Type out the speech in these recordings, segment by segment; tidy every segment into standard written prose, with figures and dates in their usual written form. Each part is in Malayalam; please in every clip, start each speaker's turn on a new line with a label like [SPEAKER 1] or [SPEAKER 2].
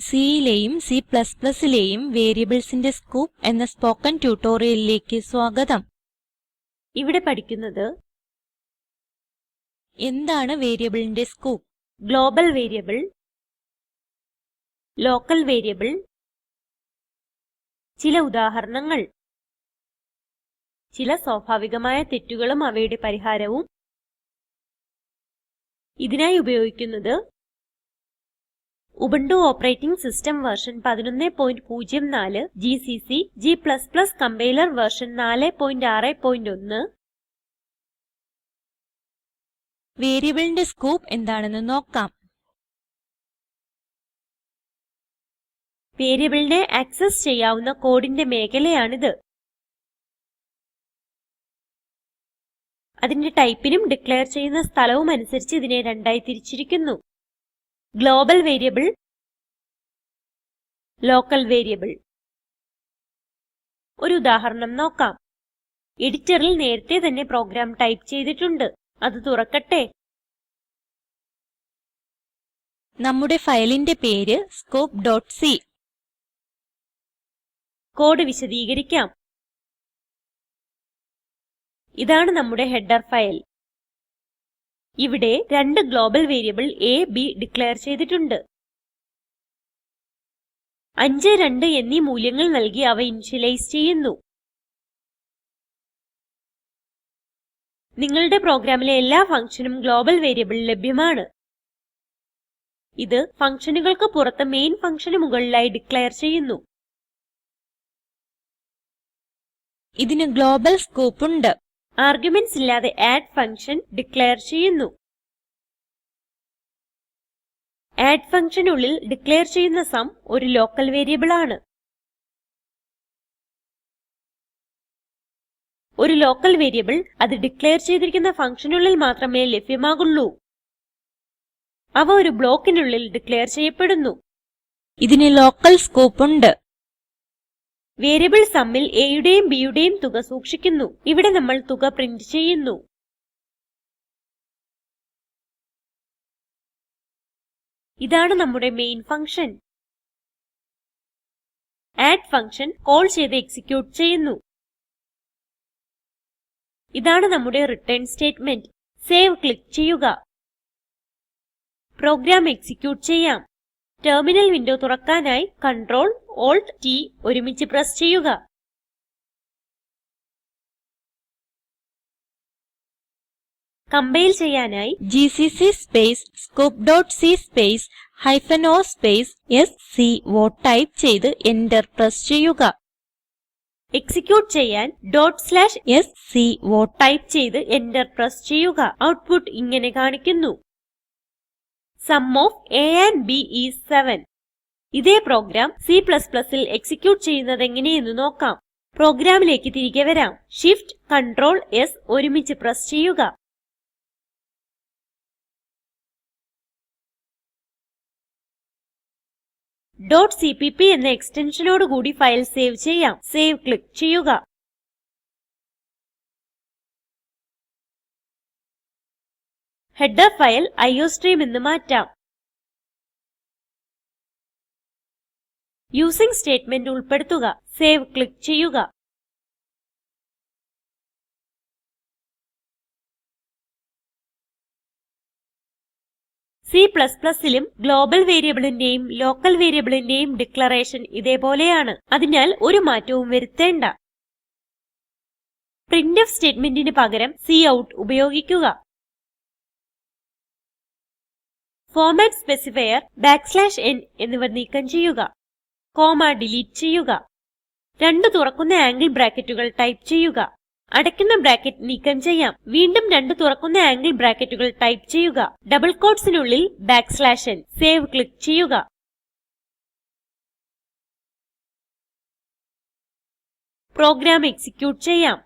[SPEAKER 1] Cയിലെയും C++ലെയും വേരിയബിൾസിന്റെ സ്കോപ്പ് എന്ന സ്പോക്കൻ ട്യൂട്ടോറിയലിലേക്ക് സ്വാഗതം. ഇവിടെ പഠിക്കുന്നത് എന്താണ് വേരിയബിളിന്റെ scope, global variable, local variable, ചില ഉദാഹരണങ്ങൾ, ചില സ്വാഭാവികമായ തെറ്റുകളും അവയുടെ പരിഹാരവും, ഇതിനായി ഉപയോഗിക്കുന്നത് Ubuntu operating system version 1104 GCC g compiler version 461. വേരിയബിളിന്റെ സ്കോപ്പ് എന്താണെന്ന് നോക്കാം. വേരിയബിളിനെ ആക്സസ് ചെയ്യാവുന്ന കോഡിന്റെ മേഖലയാണിത്. അതിന്റെ ടൈപ്പിനും ഡിക്ലെയർ ചെയ്യുന്ന സ്ഥലവും അനുസരിച്ച് ഇതിനെ രണ്ടായി തിരിച്ചിരിക്കുന്നു. Global variable, local variable. ഒരു ഉദാഹരണം നോക്കാം. എഡിറ്ററിൽ നേരത്തെ തന്നെ പ്രോഗ്രാം ടൈപ്പ് ചെയ്തിട്ടുണ്ട്. അത് തുറക്കട്ടെ. നമ്മുടെ ഫയലിന്റെ പേര് scope.c. കോഡ് വിശദീകരിക്കാം. ഇതാണ് നമ്മുടെ ഹെഡർ ഫയൽ. ഇവിടെ രണ്ട് global variable a, b declare ചെയ്തിട്ടുണ്ട്. 5, 2 എന്നീ മൂല്യങ്ങൾ നൽകി അവ ഇനിഷ്യലൈസ് ചെയ്യുന്നു. നിങ്ങളുടെ പ്രോഗ്രാമിലെ എല്ലാ ഫങ്ഷനും ഗ്ലോബൽ വേരിയബിൾ ലഭ്യമാണ്. ഇത് ഫങ്ഷനുകൾക്ക് പുറത്ത് മെയിൻ ഫങ്ഷന് മുകളിലായി ഡിക്ലെയർ ചെയ്യുന്നു. ഇതിന് ഗ്ലോബൽ സ്കോപ്പ് ഉണ്ട്. ആർഗുമെന്റ്സ് ഇല്ലാതെ add ഫങ്ഷൻ ഡിക്ലെയർ ചെയ്യുന്നു. add ഫങ്ഷനുള്ളിൽ ഡിക്ലെയർ ചെയ്യുന്ന സം ഒരു ലോക്കൽ വേരിയബിൾ ആണ്. ഒരു ലോക്കൽ വേരിയബിൾ അത് ഡിക്ലെയർ ചെയ്തിരിക്കുന്ന ഫങ്ഷനുള്ളിൽ മാത്രമേ ലഭ്യമാകുള്ളൂ. അവ ഒരു ബ്ലോക്കിനുള്ളിൽ ഡിക്ലെയർ ചെയ്യപ്പെടുന്നു. ഇതിന് ലോക്കൽ സ്കോപ്പ് ഉണ്ട്. വേരിയബിൾ സമ്മിൽ aയുടെയും bയുടെയും തുക സൂക്ഷിക്കുന്നു. ഇവിടെ നമ്മൾ തുക പ്രിന്റ് ചെയ്യുന്നു. ഇതാണ് നമ്മുടെ main function. add function call ചെയ്ത് എക്സിക്യൂട്ട് ചെയ്യുന്നു. ഇതാണ് നമ്മുടെ റിട്ടേൺ സ്റ്റേറ്റ്മെന്റ്. സേവ് ക്ലിക്ക് ചെയ്യുക. പ്രോഗ്രാം എക്സിക്യൂട്ട് ചെയ്യാം. ടെർമിനൽ വിൻഡോ തുറക്കാനായി Ctrl Alt T ഒരുമിച്ച് പ്രസ് ചെയ്യുക. കമ്പൈൽ ചെയ്യാനായി gcc scope.c -o sco type ചെയ്ത് എന്റർ പ്രസ് ചെയ്യുക. എക്സിക്യൂട്ട് ചെയ്യാൻ /sco ടൈപ്പ് ചെയ്ത് എന്റർ പ്രസ് ചെയ്യുക. ഔട്ട്പുട്ട് ഇങ്ങനെ കാണിക്കുന്നു. Sum of a and b is 7. ഇതേ പ്രോഗ്രാം C++ൽ എക്സിക്യൂട്ട് ചെയ്യുന്നത് എങ്ങനെയെന്ന് നോക്കാം. പ്രോഗ്രാമിലേക്ക് തിരികെ വരാം. Shift Ctrl S ഒരുമിച്ച് പ്രസ് ചെയ്യുക. .cpp എന്ന എക്സ്റ്റൻഷനോട് കൂടി ഫയൽ സേവ് ചെയ്യാം. സേവ് ക്ലിക്ക് ചെയ്യുക. ഹെഡർ ഫയൽ IOStream എന്ന് മാറ്റാം. യൂസിങ് സ്റ്റേറ്റ്മെന്റ് ഉൾപ്പെടുത്തുക. സേവ് ക്ലിക്ക് ചെയ്യുക. C++ലും ഗ്ലോബൽ വേരിയബിളിന്റെയും ലോക്കൽ വേരിയബിളിന്റെയും ഡിക്ലറേഷൻ ഇതേപോലെയാണ്. അതിനാൽ ഒരു മാറ്റവും വരുത്തേണ്ട. printf സ്റ്റേറ്റ്മെന്റിന് പകരം cout ഉപയോഗിക്കുക. ഫോർമാറ്റ് സ്പെസിഫയർ \n എന്നിവ നീക്കം ചെയ്യുക. കോമ ഡിലീറ്റ് ചെയ്യുക. രണ്ട് തുറക്കുന്ന ആംഗിൾ ബ്രാക്കറ്റുകൾ ടൈപ്പ് ചെയ്യുക. അടയ്ക്കുന്ന ബ്രാക്കറ്റ് നീക്കം ചെയ്യാം. വീണ്ടും രണ്ട് തുറക്കുന്ന ആംഗിൾ ബ്രാക്കറ്റുകൾ ടൈപ്പ് ചെയ്യുക. ഡബിൾ quotesനുള്ളിൽ \n. സേവ് ക്ലിക്ക് ചെയ്യുക. പ്രോഗ്രാം എക്സിക്യൂട്ട് ചെയ്യാം.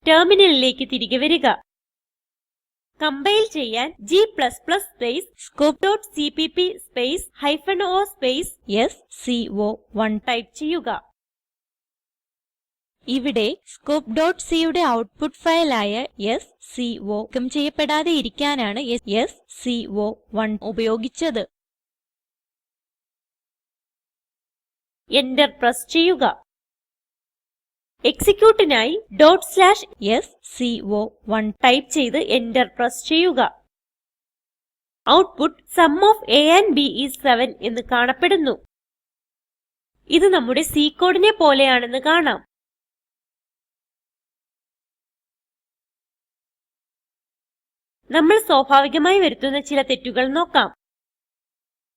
[SPEAKER 1] ടെർമിനലിലേക്ക് തിരികെ വരിക. കമ്പൈൽ ചെയ്യാൻ g scope.cpp -o sco1 type ചെയ്യുക. ഇവിടെ scope.cയുടെ ഔട്ട്പുട്ട് ഫയലായ sco നീക്കം ചെയ്യപ്പെടാതെ ഇരിക്കാനാണ് sco1 ഉപയോഗിച്ചത്. എന്റർ പ്രസ് ചെയ്യുക. എക്സിക്യൂട്ടിനായി .sco1 ടൈപ്പ് ചെയ്ത് എന്റർ പ്രസ് ചെയ്യുക. Output sum of a and b is 7 എന്ന് കാണപ്പെടുന്നു. ഇത് നമ്മുടെ C കോഡിനെ പോലെയാണെന്ന് കാണാം. നമ്മൾ സ്വാഭാവികമായി വരുത്തുന്ന ചില തെറ്റുകൾ നോക്കാം.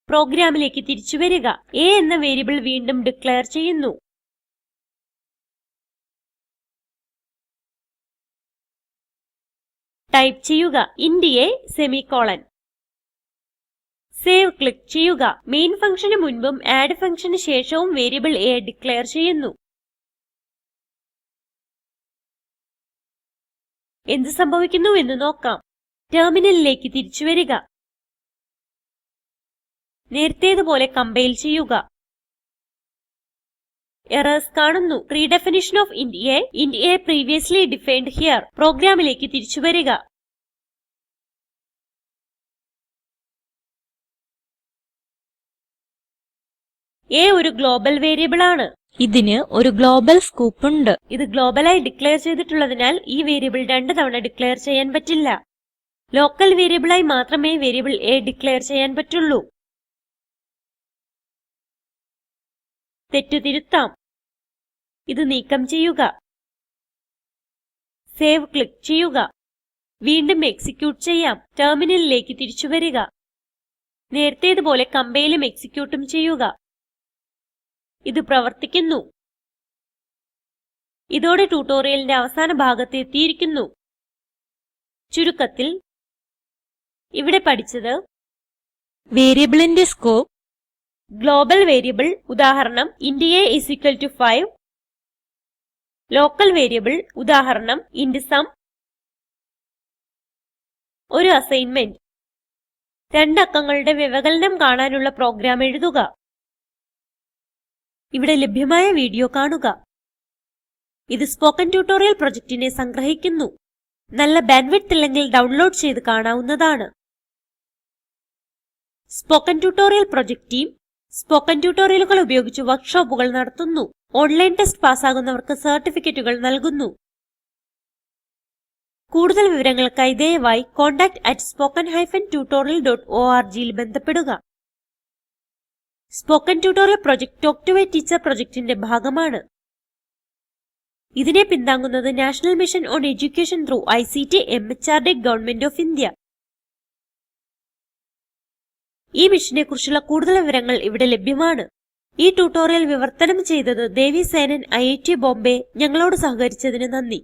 [SPEAKER 1] പ്രോഗ്രാമിലേക്ക് തിരിച്ചു വരിക. a എന്ന വേരിയബിൾ വീണ്ടും ഡിക്ലെയർ ചെയ്യുന്നു. ടൈപ്പ് ചെയ്യുക int a semicolon. Save click ചെയ്യുക. മെയിൻ ഫങ്ഷന് മുൻപും ആഡ് ഫങ്ഷന് ശേഷവും വേരിയബിൾ a ഡിക്ലെയർ ചെയ്യുന്നു. എന്ത് സംഭവിക്കുന്നു എന്ന് നോക്കാം. ടെർമിനലിലേക്ക് തിരിച്ചു വരിക. നേരത്തേതുപോലെ കമ്പൈൽ ചെയ്യുക. എറർസ് കാണുന്നു. Redefinition of int a previously defined here. പ്രോഗ്രാമിലേക്ക് തിരിച്ചു വരിക. a ഒരു ഗ്ലോബൽ വേരിയബിൾ ആണ്.
[SPEAKER 2] ഇതിന് ഒരു ഗ്ലോബൽ സ്കോപ്പ് ഉണ്ട്.
[SPEAKER 1] ഇത് ഗ്ലോബലായി ഡിക്ലെയർ ചെയ്തിട്ടുള്ളതിനാൽ ഈ വേരിയബിൾ 2 തവണ ഡിക്ലെയർ ചെയ്യാൻ പറ്റില്ല. ലോക്കൽ വേരിയബിളായി മാത്രമേ വേരിയബിൾ a ഡിക്ലെയർ ചെയ്യാൻ പറ്റുള്ളൂ. തെറ്റ് തിരുത്താം. ഇത് നീക്കം ചെയ്യുക. സേവ് ക്ലിക്ക് ചെയ്യുക. വീണ്ടും എക്സിക്യൂട്ട് ചെയ്യാം. ടെർമിനലിലേക്ക് തിരിച്ചു വരിക. നേരത്തേതുപോലെ കമ്പൈലും എക്സിക്യൂട്ടും ചെയ്യുക. ഇത് പ്രവർത്തിക്കുന്നു. ഇതോടെ ട്യൂട്ടോറിയലിന്റെ അവസാന ഭാഗത്ത് എത്തിയിരിക്കുന്നു. ചുരുക്കത്തിൽ ഇവിടെ പഠിച്ചത്
[SPEAKER 2] വേരിയബിളിന്റെ സ്കോപ്പ്,
[SPEAKER 1] ഗ്ലോബൽ വേരിയബിൾ ഉദാഹരണം int a is equal to 5, local variable ഉദാഹരണം int sum. ഒരു അസൈൻമെന്റ്. 2 അക്കങ്ങളുടെ വ്യവകലനം കാണാനുള്ള പ്രോഗ്രാം എഴുതുക. ഇവിടെ ലഭ്യമായ വീഡിയോ കാണുക. ഇത് സ്പോക്കൻ ട്യൂട്ടോറിയൽ പ്രൊജക്റ്റിനെ സംഗ്രഹിക്കുന്നു. നല്ല ബാൻഡ്വിഡ്ത്ത് ഇല്ലെങ്കിൽ ഡൗൺലോഡ് ചെയ്ത് കാണാവുന്നതാണ്. Spoken tutorial project team spoken ട്യൂട്ടോറിയലുകൾ ഉപയോഗിച്ച് വർക്ക്ഷോപ്പുകൾ നടത്തുന്നു. ഓൺലൈൻ ടെസ്റ്റ് പാസ്സാകുന്നവർക്ക് സർട്ടിഫിക്കറ്റുകൾ നൽകുന്നു. കൂടുതൽ വിവരങ്ങൾക്കായി ദയവായി contact@spoken-tutorial.org ൽ ബന്ധപ്പെടുക. Spoken tutorial project talk to a teacher പ്രൊജക്റ്റിന്റെ ഭാഗമാണ്. ഇതിനെ പിന്താങ്ങുന്നത് national mission on education through ICT MHRD government of India. ഈ മിഷനെ കുറിച്ചുള്ള കൂടുതൽ വിവരങ്ങൾ ഇവിടെ ലഭ്യമാണ്. ഈ ട്യൂട്ടോറിയൽ വിവർത്തനം ചെയ്തത് ദേവി സേനൻ IIT ബോംബെ. ഞങ്ങളോട് സഹകരിച്ചതിന് നന്ദി.